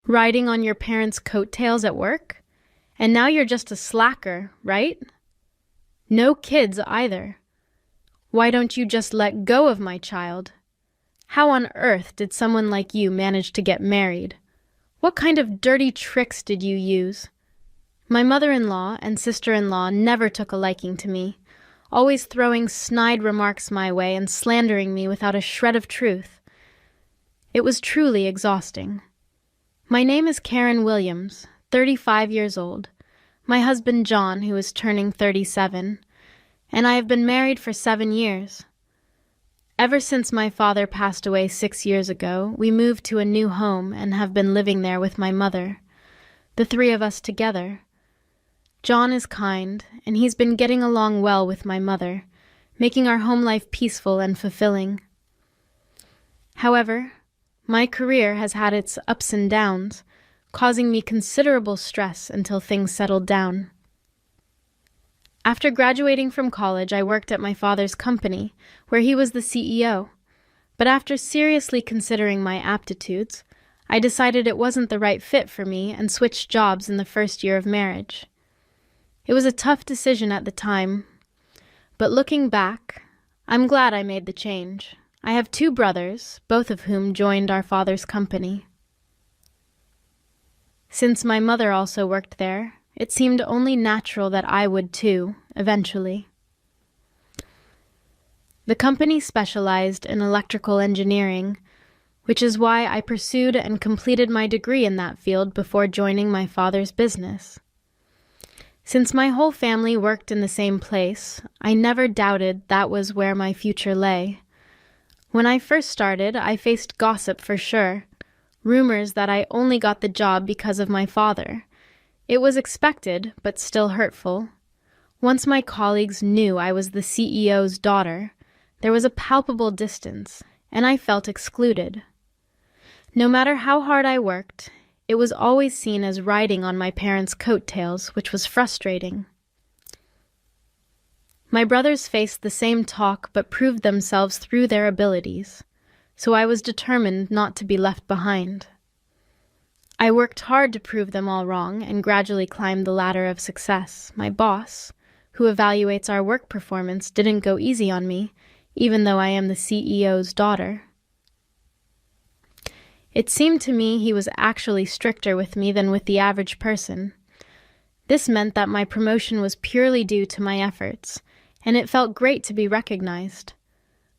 Riding on your parents' coattails at work? And now you're just a slacker, right? No kids either. Why don't you just let go of my child? How on earth did someone like you manage to get married? What kind of dirty tricks did you use? My mother-in-law and sister-in-law never took a liking to me, always throwing snide remarks my way and slandering me without a shred of truth. It was truly exhausting. My name is Karen Williams, 35 years old, my husband John, who is turning 37, and I have been married for 7 years. Ever since my father passed away 6 years ago, we moved to a new home and have been living there with my mother, the three of us together. John is kind, and he's been getting along well with my mother, making our home life peaceful and fulfilling. However, my career has had its ups and downs, causing me considerable stress until things settled down. After graduating from college, I worked at my father's company, where he was the CEO. But after seriously considering my aptitudes, I decided it wasn't the right fit for me and switched jobs in the first year of marriage. It was a tough decision at the time, but looking back, I'm glad I made the change. I have 2 brothers, both of whom joined our father's company. Since my mother also worked there, it seemed only natural that I would too, eventually. The company specialized in electrical engineering, which is why I pursued and completed my degree in that field before joining my father's business. Since my whole family worked in the same place, I never doubted that was where my future lay. When I first started, I faced gossip for sure, rumors that I only got the job because of my father. It was expected, but still hurtful. Once my colleagues knew I was the CEO's daughter, there was a palpable distance, and I felt excluded. No matter how hard I worked, it was always seen as riding on my parents' coattails, which was frustrating. My brothers faced the same talk but proved themselves through their abilities, so I was determined not to be left behind. I worked hard to prove them all wrong and gradually climbed the ladder of success. My boss, who evaluates our work performance, didn't go easy on me, even though I am the CEO's daughter. It seemed to me he was actually stricter with me than with the average person. This meant that my promotion was purely due to my efforts, and it felt great to be recognized.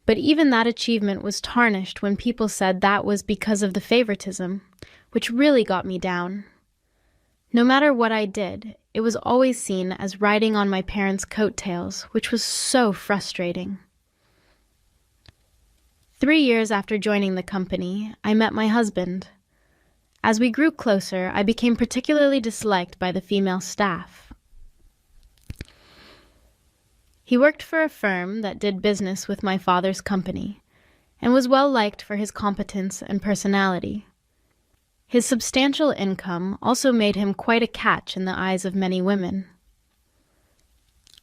But even that achievement was tarnished when people said that was because of the favoritism, which really got me down. No matter what I did, it was always seen as riding on my parents' coattails, which was so frustrating. 3 years after joining the company, I met my husband. As we grew closer, I became particularly disliked by the female staff. He worked for a firm that did business with my father's company, and was well liked for his competence and personality. His substantial income also made him quite a catch in the eyes of many women.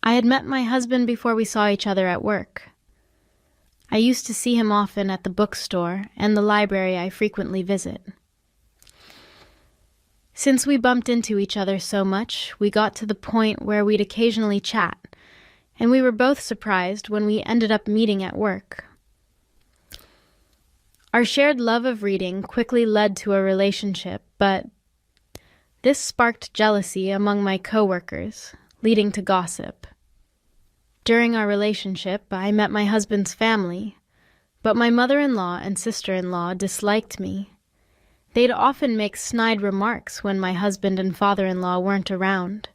I had met my husband before we saw each other at work. I used to see him often at the bookstore and the library I frequently visit. Since we bumped into each other so much, we got to the point where we'd occasionally chat, and we were both surprised when we ended up meeting at work. Our shared love of reading quickly led to a relationship, but this sparked jealousy among my coworkers, leading to gossip. During our relationship, I met my husband's family, but my mother-in-law and sister-in-law disliked me. They'd often make snide remarks when my husband and father-in-law weren't around.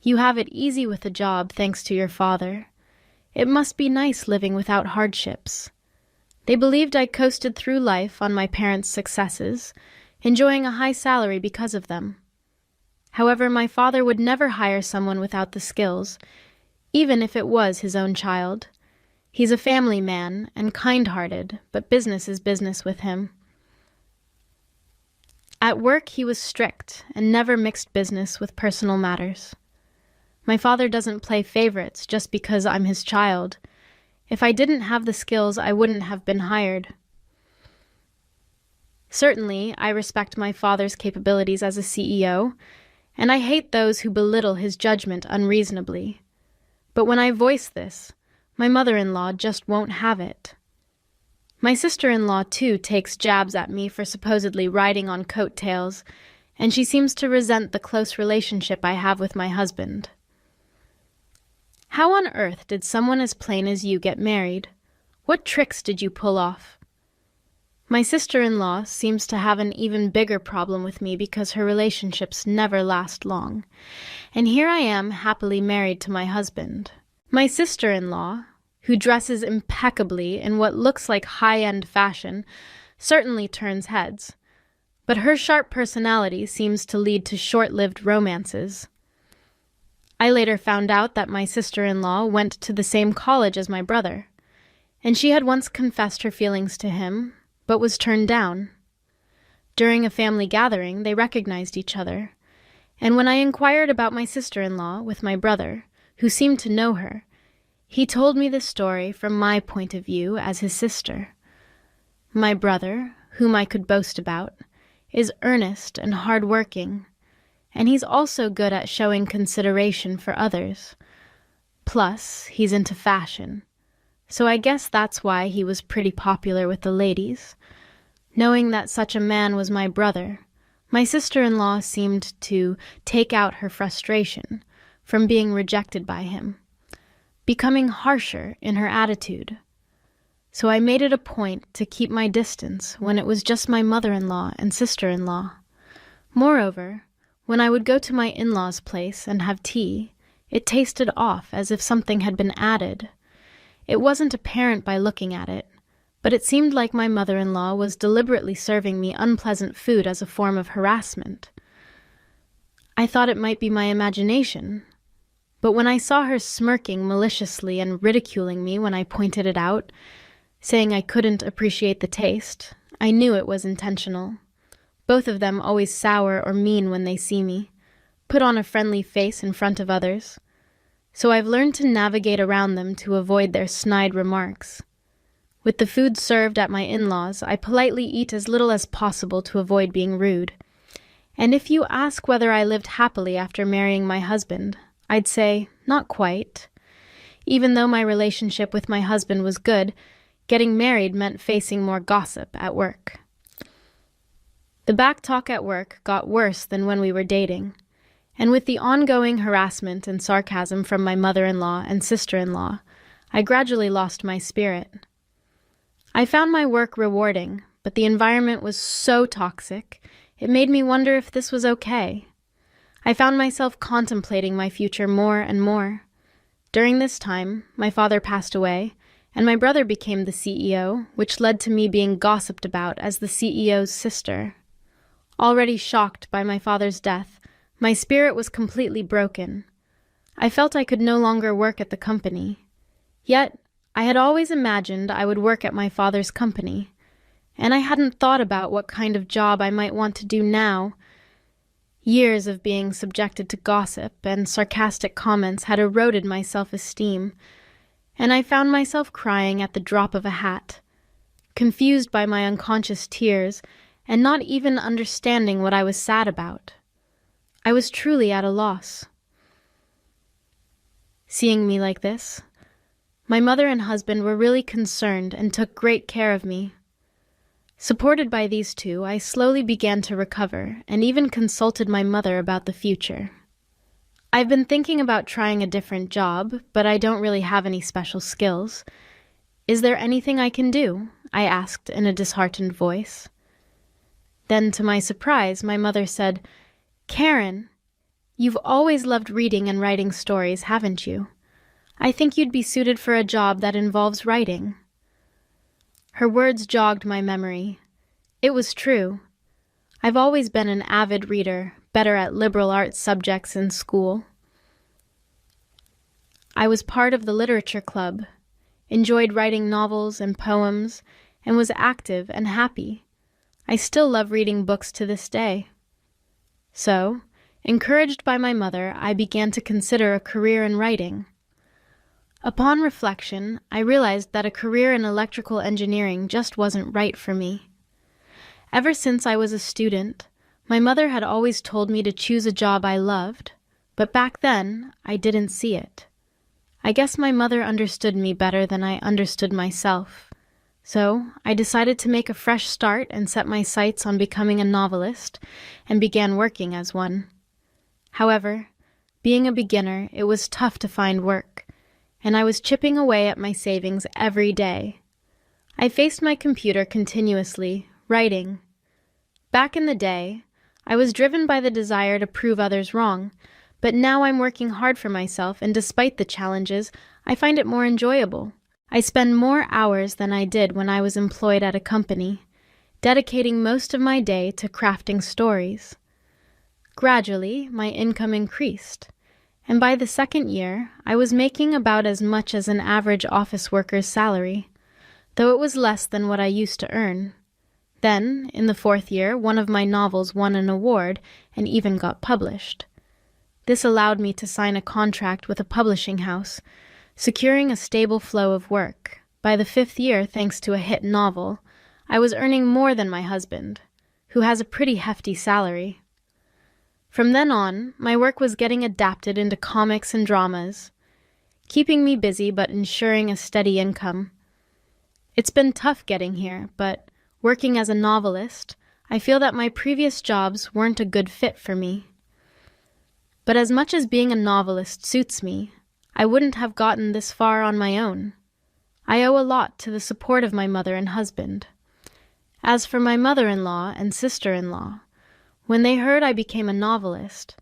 "You have it easy with a job thanks to your father. It must be nice living without hardships." They believed I coasted through life on my parents' successes, enjoying a high salary because of them. However, my father would never hire someone without the skills, even if it was his own child. He's a family man and kind-hearted, but business is business with him. At work, he was strict and never mixed business with personal matters. My father doesn't play favorites just because I'm his child. If I didn't have the skills, I wouldn't have been hired. Certainly, I respect my father's capabilities as a CEO, and I hate those who belittle his judgment unreasonably. But when I voice this, my mother-in-law just won't have it. My sister-in-law, too, takes jabs at me for supposedly riding on coattails, and she seems to resent the close relationship I have with my husband. How on earth did someone as plain as you get married? What tricks did you pull off? My sister-in-law seems to have an even bigger problem with me because her relationships never last long. And here I am happily married to my husband. My sister-in-law, who dresses impeccably in what looks like high-end fashion, certainly turns heads. But her sharp personality seems to lead to short-lived romances. I later found out that my sister-in-law went to the same college as my brother, and she had once confessed her feelings to him, but was turned down. During a family gathering, they recognized each other, and when I inquired about my sister-in-law with my brother, who seemed to know her, he told me the story from my point of view as his sister. My brother, whom I could boast about, is earnest and hard-working, and he's also good at showing consideration for others. Plus, he's into fashion. So I guess that's why he was pretty popular with the ladies. Knowing that such a man was my brother, my sister-in-law seemed to take out her frustration from being rejected by him, becoming harsher in her attitude. So I made it a point to keep my distance when it was just my mother-in-law and sister-in-law. Moreover, when I would go to my in-laws' place and have tea, it tasted off as if something had been added. It wasn't apparent by looking at it, but it seemed like my mother-in-law was deliberately serving me unpleasant food as a form of harassment. I thought it might be my imagination, but when I saw her smirking maliciously and ridiculing me when I pointed it out, saying I couldn't appreciate the taste, I knew it was intentional. Both of them always sour or mean when they see me, put on a friendly face in front of others. So I've learned to navigate around them to avoid their snide remarks. With the food served at my in-laws, I politely eat as little as possible to avoid being rude. And if you ask whether I lived happily after marrying my husband, I'd say, not quite. Even though my relationship with my husband was good, getting married meant facing more gossip at work. The back talk at work got worse than when we were dating. And with the ongoing harassment and sarcasm from my mother-in-law and sister-in-law, I gradually lost my spirit. I found my work rewarding, but the environment was so toxic, it made me wonder if this was okay. I found myself contemplating my future more and more. During this time, my father passed away, and my brother became the CEO, which led to me being gossiped about as the CEO's sister. Already shocked by my father's death, my spirit was completely broken. I felt I could no longer work at the company. Yet, I had always imagined I would work at my father's company, and I hadn't thought about what kind of job I might want to do now. Years of being subjected to gossip and sarcastic comments had eroded my self-esteem, and I found myself crying at the drop of a hat, confused by my unconscious tears and not even understanding what I was sad about. I was truly at a loss. Seeing me like this, my mother and husband were really concerned and took great care of me. Supported by these two, I slowly began to recover and even consulted my mother about the future. I've been thinking about trying a different job, but I don't really have any special skills. Is there anything I can do? I asked in a disheartened voice. Then, to my surprise, my mother said, "Karen, you've always loved reading and writing stories, haven't you? I think you'd be suited for a job that involves writing." Her words jogged my memory. It was true. I've always been an avid reader, better at liberal arts subjects in school. I was part of the literature club, enjoyed writing novels and poems, and was active and happy. I still love reading books to this day. So, encouraged by my mother, I began to consider a career in writing. Upon reflection, I realized that a career in electrical engineering just wasn't right for me. Ever since I was a student, my mother had always told me to choose a job I loved, but back then, I didn't see it. I guess my mother understood me better than I understood myself. So, I decided to make a fresh start and set my sights on becoming a novelist, and began working as one. However, being a beginner, it was tough to find work, and I was chipping away at my savings every day. I faced my computer continuously, writing. Back in the day, I was driven by the desire to prove others wrong, but now I'm working hard for myself, and despite the challenges, I find it more enjoyable. I spend more hours than I did when I was employed at a company, dedicating most of my day to crafting stories. Gradually, my income increased, and by the second year, I was making about as much as an average office worker's salary, though it was less than what I used to earn. Then, in the fourth year, one of my novels won an award and even got published. This allowed me to sign a contract with a publishing house, securing a stable flow of work. By the fifth year, thanks to a hit novel, I was earning more than my husband, who has a pretty hefty salary. From then on, my work was getting adapted into comics and dramas, keeping me busy but ensuring a steady income. It's been tough getting here, but working as a novelist, I feel that my previous jobs weren't a good fit for me. But as much as being a novelist suits me, I wouldn't have gotten this far on my own. I owe a lot to the support of my mother and husband. As for my mother-in-law and sister-in-law, when they heard I became a novelist,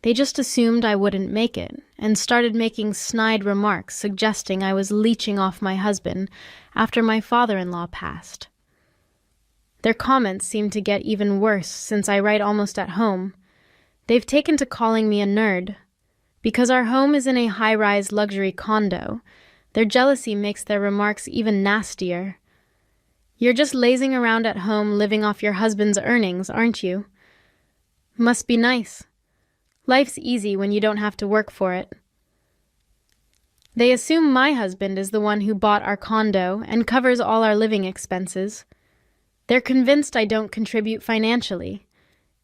they just assumed I wouldn't make it and started making snide remarks suggesting I was leeching off my husband after my father-in-law passed. Their comments seem to get even worse since I write almost at home. They've taken to calling me a nerd. Because our home is in a high-rise luxury condo, their jealousy makes their remarks even nastier. You're just lazing around at home living off your husband's earnings, aren't you? Must be nice. Life's easy when you don't have to work for it. They assume my husband is the one who bought our condo and covers all our living expenses. They're convinced I don't contribute financially,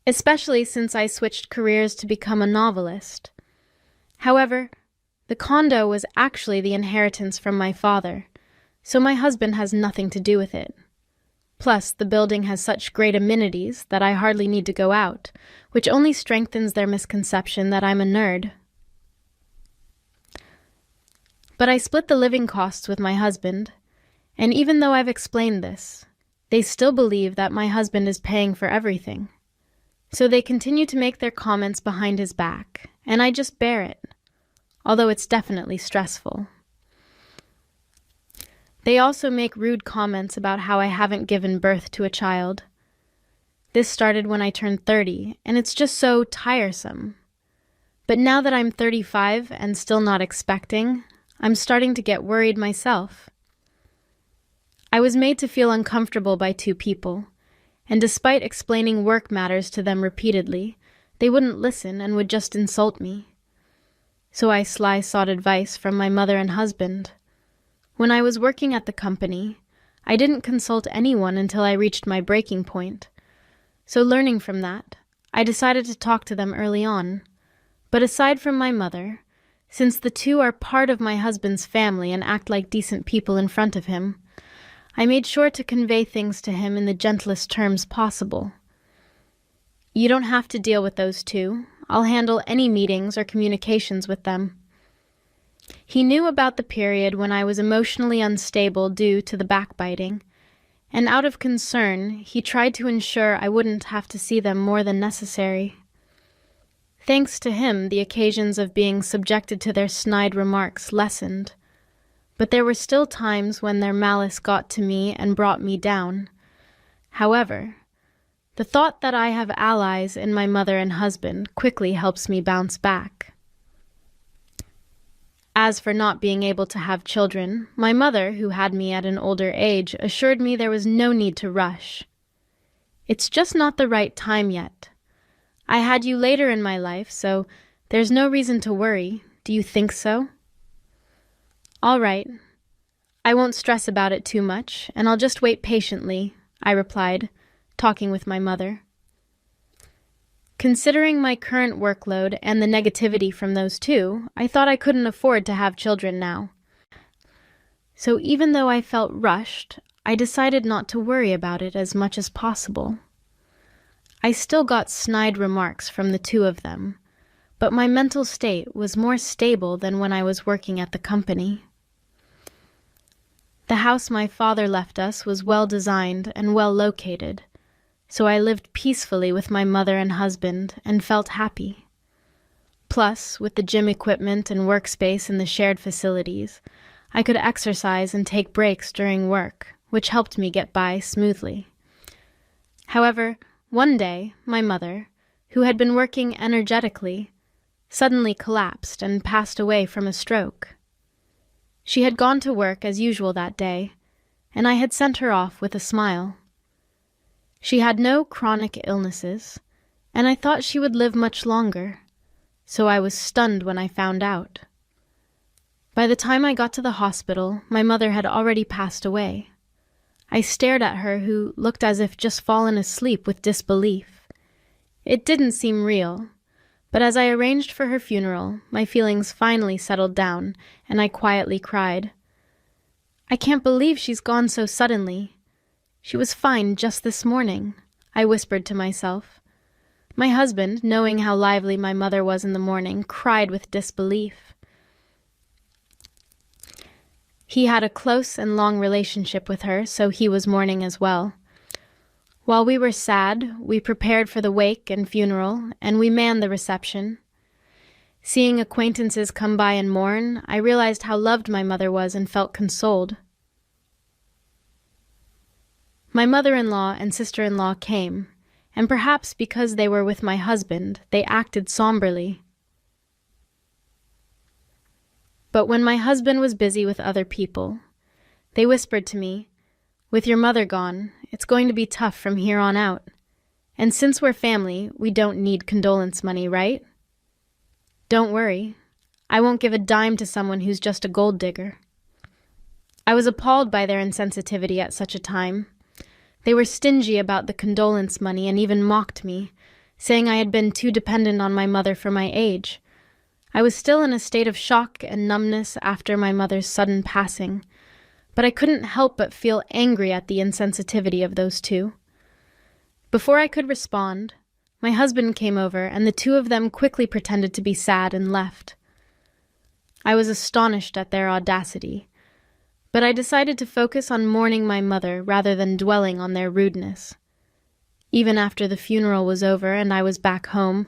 especially since I switched careers to become a novelist. However, the condo was actually the inheritance from my father, so my husband has nothing to do with it. Plus, the building has such great amenities that I hardly need to go out, which only strengthens their misconception that I'm a nerd. But I split the living costs with my husband, and even though I've explained this, they still believe that my husband is paying for everything. So they continue to make their comments behind his back, and I just bear it, although it's definitely stressful. They also make rude comments about how I haven't given birth to a child. This started when I turned 30, and it's just so tiresome. But now that I'm 35 and still not expecting, I'm starting to get worried myself. I was made to feel uncomfortable by two people, and despite explaining work matters to them repeatedly, they wouldn't listen and would just insult me. So I sly sought advice from my mother and husband. When I was working at the company, I didn't consult anyone until I reached my breaking point. So learning from that, I decided to talk to them early on. But aside from my mother, since the two are part of my husband's family and act like decent people in front of him, I made sure to convey things to him in the gentlest terms possible. You don't have to deal with those two. I'll handle any meetings or communications with them. He knew about the period when I was emotionally unstable due to the backbiting, and out of concern, he tried to ensure I wouldn't have to see them more than necessary. Thanks to him, the occasions of being subjected to their snide remarks lessened, but there were still times when their malice got to me and brought me down. However, the thought that I have allies in my mother and husband quickly helps me bounce back. As for not being able to have children, my mother, who had me at an older age, assured me there was no need to rush. It's just not the right time yet. I had you later in my life, so there's no reason to worry. Do you think so? All right. I won't stress about it too much, and I'll just wait patiently, I replied, talking with my mother. Considering my current workload and the negativity from those two, I thought I couldn't afford to have children now. So even though I felt rushed, I decided not to worry about it as much as possible. I still got snide remarks from the two of them, but my mental state was more stable than when I was working at the company. The house my father left us was well designed and well located, so I lived peacefully with my mother and husband and felt happy. Plus, with the gym equipment and workspace in the shared facilities, I could exercise and take breaks during work, which helped me get by smoothly. However, one day, my mother, who had been working energetically, suddenly collapsed and passed away from a stroke. She had gone to work as usual that day, and I had sent her off with a smile. She had no chronic illnesses, and I thought she would live much longer, so I was stunned when I found out. By the time I got to the hospital, my mother had already passed away. I stared at her, who looked as if just fallen asleep with disbelief. It didn't seem real, but as I arranged for her funeral, my feelings finally settled down, and I quietly cried. "I can't believe she's gone so suddenly. She was fine just this morning," I whispered to myself. My husband, knowing how lively my mother was in the morning, cried with disbelief. He had a close and long relationship with her, so he was mourning as well. While we were sad, we prepared for the wake and funeral, and we manned the reception. Seeing acquaintances come by and mourn, I realized how loved my mother was and felt consoled. My mother-in-law and sister-in-law came, and perhaps because they were with my husband, they acted somberly. But when my husband was busy with other people, they whispered to me, "With your mother gone, it's going to be tough from here on out. And since we're family, we don't need condolence money, right? Don't worry, I won't give a dime to someone who's just a gold digger." I was appalled by their insensitivity at such a time. They were stingy about the condolence money and even mocked me, saying I had been too dependent on my mother for my age. I was still in a state of shock and numbness after my mother's sudden passing, but I couldn't help but feel angry at the insensitivity of those two. Before I could respond, my husband came over, and the two of them quickly pretended to be sad and left. I was astonished at their audacity, but I decided to focus on mourning my mother rather than dwelling on their rudeness. Even after the funeral was over and I was back home,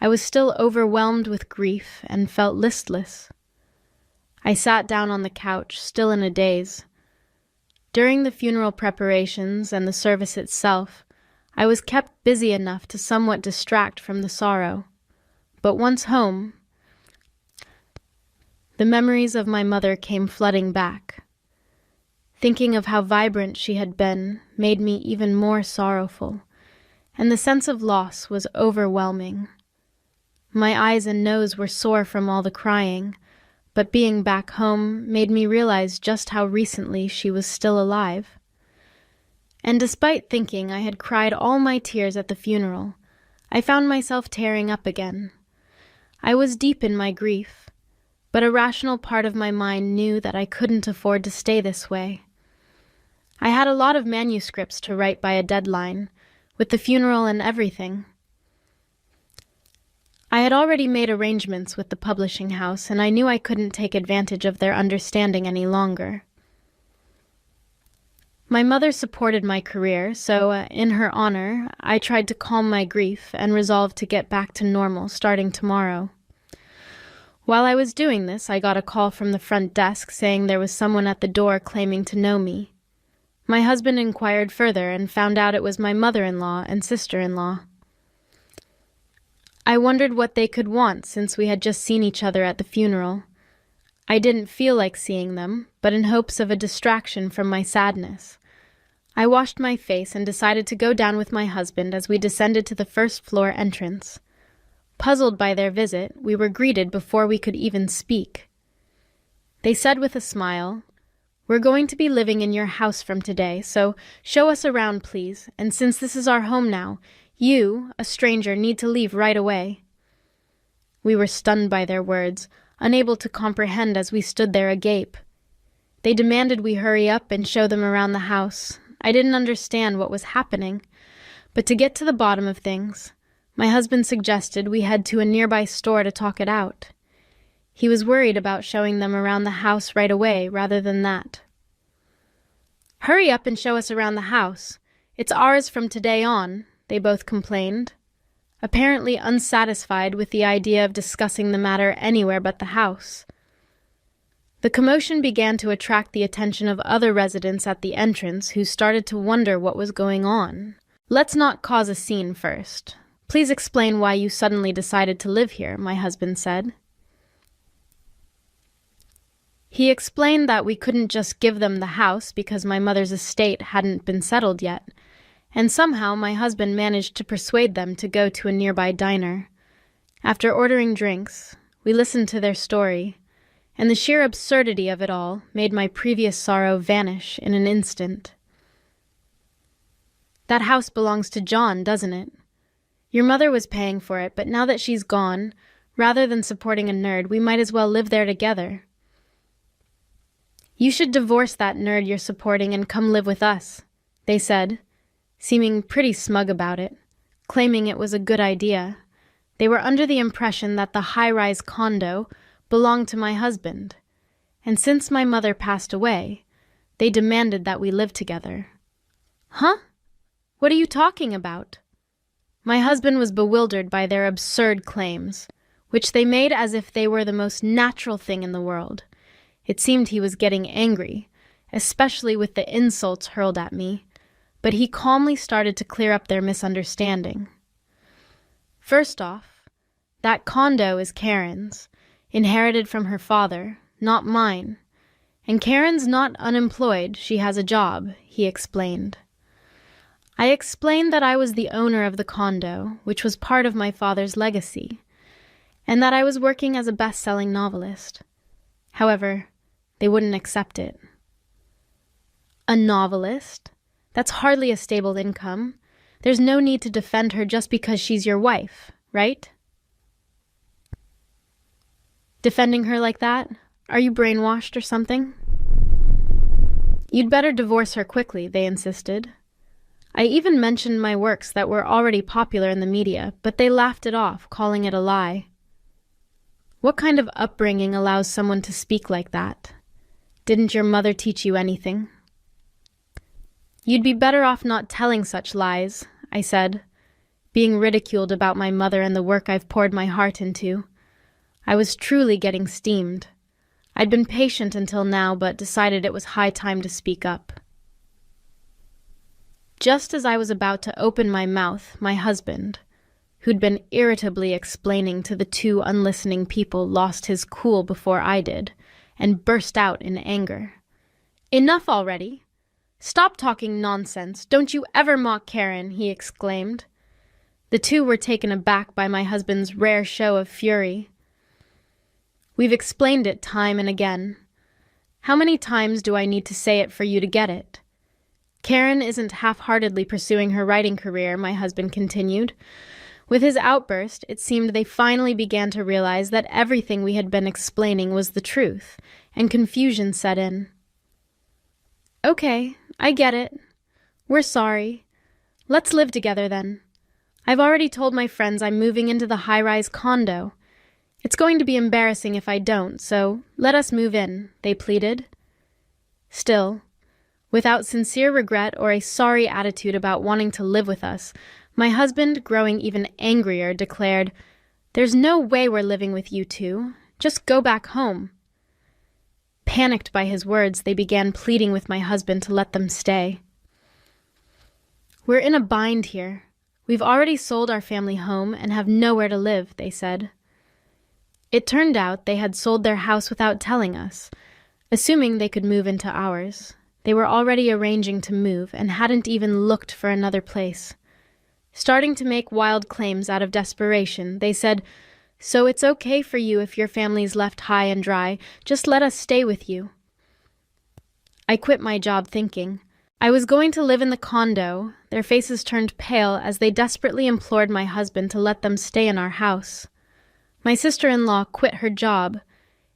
I was still overwhelmed with grief and felt listless. I sat down on the couch, still in a daze. During the funeral preparations and the service itself, I was kept busy enough to somewhat distract from the sorrow. But once home, the memories of my mother came flooding back. Thinking of how vibrant she had been made me even more sorrowful, and the sense of loss was overwhelming. My eyes and nose were sore from all the crying, but being back home made me realize just how recently she was still alive. And despite thinking I had cried all my tears at the funeral, I found myself tearing up again. I was deep in my grief, but a rational part of my mind knew that I couldn't afford to stay this way. I had a lot of manuscripts to write by a deadline, with the funeral and everything. I had already made arrangements with the publishing house, and I knew I couldn't take advantage of their understanding any longer. My mother supported my career, so in her honor, I tried to calm my grief and resolved to get back to normal starting tomorrow. While I was doing this, I got a call from the front desk saying there was someone at the door claiming to know me. My husband inquired further and found out it was my mother-in-law and sister-in-law. I wondered what they could want since we had just seen each other at the funeral. I didn't feel like seeing them, but in hopes of a distraction from my sadness. I washed my face and decided to go down with my husband as we descended to the first-floor entrance. Puzzled by their visit, we were greeted before we could even speak. They said with a smile, We're going to be living in your house from today, so show us around, please. And since this is our home now, you, a stranger, need to leave right away." We were stunned by their words, unable to comprehend as we stood there agape. They demanded we hurry up and show them around the house. I didn't understand what was happening, but to get to the bottom of things, my husband suggested we head to a nearby store to talk it out. He was worried about showing them around the house right away rather than that. "Hurry up and show us around the house. It's ours from today on," they both complained, apparently unsatisfied with the idea of discussing the matter anywhere but the house. The commotion began to attract the attention of other residents at the entrance who started to wonder what was going on. "Let's not cause a scene first. Please explain why you suddenly decided to live here," my husband said. He explained that we couldn't just give them the house because my mother's estate hadn't been settled yet, and somehow my husband managed to persuade them to go to a nearby diner. After ordering drinks, we listened to their story, and the sheer absurdity of it all made my previous sorrow vanish in an instant. "That house belongs to John, doesn't it? Your mother was paying for it, but now that she's gone, rather than supporting a nerd, we might as well live there together. You should divorce that nerd you're supporting and come live with us," they said, seeming pretty smug about it, claiming it was a good idea. They were under the impression that the high-rise condo belonged to my husband, and since my mother passed away, they demanded that we live together. "Huh? What are you talking about?" My husband was bewildered by their absurd claims, which they made as if they were the most natural thing in the world. It seemed he was getting angry, especially with the insults hurled at me, but he calmly started to clear up their misunderstanding. "First off, that condo is Karen's, inherited from her father, not mine. And Karen's not unemployed, she has a job," he explained. I explained that I was the owner of the condo, which was part of my father's legacy, and that I was working as a best-selling novelist. However, they wouldn't accept it. "A novelist? That's hardly a stable income. There's no need to defend her just because she's your wife, right?" "Defending her like that? Are you brainwashed or something?" "You'd better divorce her quickly," they insisted. I even mentioned my works that were already popular in the media, but they laughed it off, calling it a lie. What kind of upbringing allows someone to speak like that? Didn't your mother teach you anything? "You'd be better off not telling such lies," I said, being ridiculed about my mother and the work I've poured my heart into. I was truly getting steamed. I'd been patient until now, but decided it was high time to speak up. Just as I was about to open my mouth, my husband, who'd been irritably explaining to the two unlistening people, lost his cool before I did, and burst out in anger. "Enough already! Stop talking nonsense! Don't you ever mock Karen!" he exclaimed. The two were taken aback by my husband's rare show of fury. "We've explained it time and again. How many times do I need to say it for you to get it? Karen isn't half-heartedly pursuing her writing career," my husband continued. With his outburst, it seemed they finally began to realize that everything we had been explaining was the truth, and confusion set in. "Okay, I get it. We're sorry. Let's live together then. I've already told my friends I'm moving into the high-rise condo. It's going to be embarrassing if I don't, so let us move in," they pleaded. Still, without sincere regret or a sorry attitude about wanting to live with us, my husband, growing even angrier, declared, "There's no way we're living with you two. Just go back home." Panicked by his words, they began pleading with my husband to let them stay. "We're in a bind here. We've already sold our family home and have nowhere to live," they said. It turned out they had sold their house without telling us, assuming they could move into ours. They were already arranging to move and hadn't even looked for another place. Starting to make wild claims out of desperation, they said, "So it's okay for you if your family's left high and dry, just let us stay with you." I quit my job thinking. I was going to live in the condo. Their faces turned pale as they desperately implored my husband to let them stay in our house. My sister-in-law quit her job.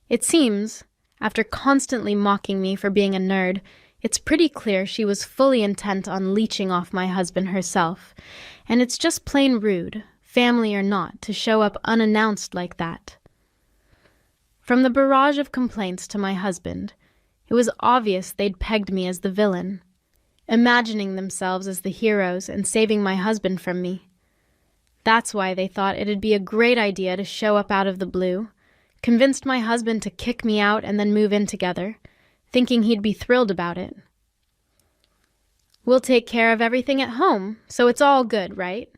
It seems, after constantly mocking me for being a nerd, it's pretty clear she was fully intent on leeching off my husband herself, and it's just plain rude, family or not, to show up unannounced like that. From the barrage of complaints to my husband, it was obvious they'd pegged me as the villain, imagining themselves as the heroes and saving my husband from me. That's why they thought it'd be a great idea to show up out of the blue, convinced my husband to kick me out and then move in together, thinking he'd be thrilled about it. We'll take care of everything at home, so it's all good, right?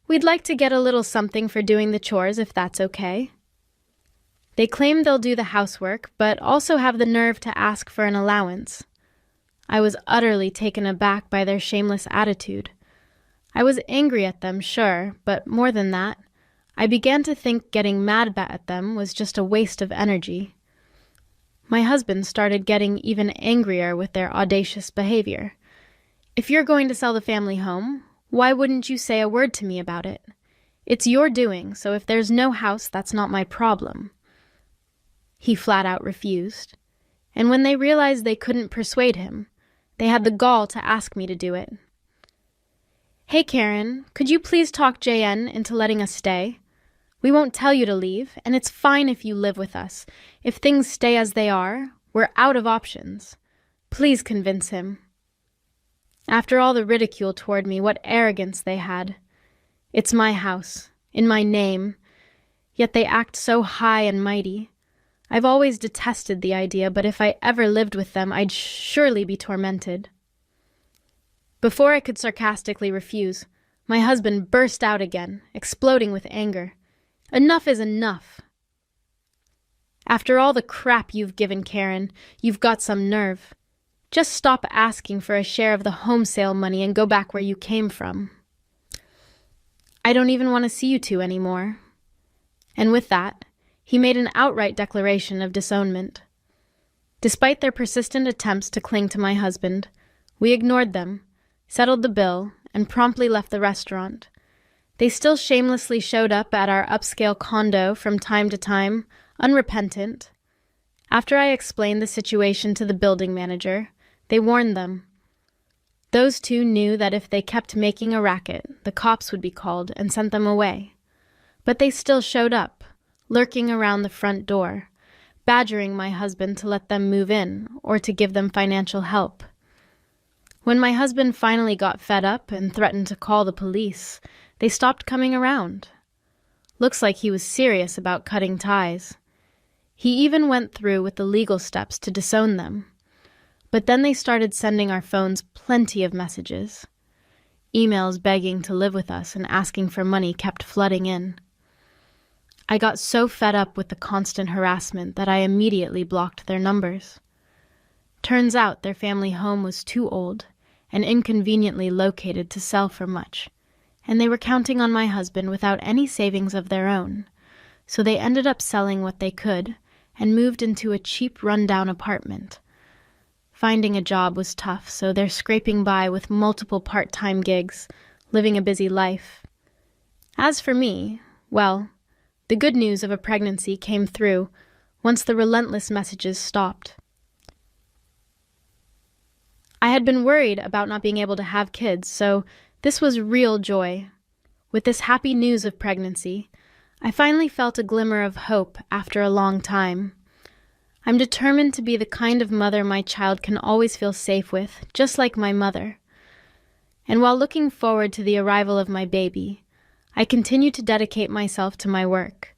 We'd like to get a little something for doing the chores if that's okay. They claim they'll do the housework, but also have the nerve to ask for an allowance. I was utterly taken aback by their shameless attitude. I was angry at them, sure, but more than that, I began to think getting mad at them was just a waste of energy. My husband started getting even angrier with their audacious behavior. If you're going to sell the family home, why wouldn't you say a word to me about it? It's your doing, so if there's no house, that's not my problem. He flat out refused, and when they realized they couldn't persuade him, they had the gall to ask me to do it. Hey Karen, could you please talk JN into letting us stay? We won't tell you to leave, and it's fine if you live with us. If things stay as they are, we're out of options. Please convince him. After all the ridicule toward me, what arrogance they had. It's my house, in my name, yet they act so high and mighty. I've always detested the idea, but if I ever lived with them, I'd surely be tormented. Before I could sarcastically refuse, my husband burst out again, exploding with anger. Enough is enough. After all the crap you've given Karen, you've got some nerve. Just stop asking for a share of the home sale money and go back where you came from. I don't even want to see you two anymore. And with that, he made an outright declaration of disownment. Despite their persistent attempts to cling to my husband, we ignored them, settled the bill, and promptly left the restaurant. They still shamelessly showed up at our upscale condo from time to time, unrepentant. After I explained the situation to the building manager, they warned them. Those two knew that if they kept making a racket, the cops would be called and sent them away. But they still showed up, lurking around the front door, badgering my husband to let them move in or to give them financial help. When my husband finally got fed up and threatened to call the police, they stopped coming around. Looks like he was serious about cutting ties. He even went through with the legal steps to disown them. But then they started sending our phones plenty of messages. Emails begging to live with us and asking for money kept flooding in. I got so fed up with the constant harassment that I immediately blocked their numbers. Turns out their family home was too old and inconveniently located to sell for much, and they were counting on my husband without any savings of their own, so they ended up selling what they could and moved into a cheap rundown apartment. Finding a job was tough, so they're scraping by with multiple part-time gigs, living a busy life. As for me, well, the good news of a pregnancy came through once the relentless messages stopped. I had been worried about not being able to have kids, so this was real joy. With this happy news of pregnancy, I finally felt a glimmer of hope after a long time. I'm determined to be the kind of mother my child can always feel safe with, just like my mother. And while looking forward to the arrival of my baby, I continue to dedicate myself to my work.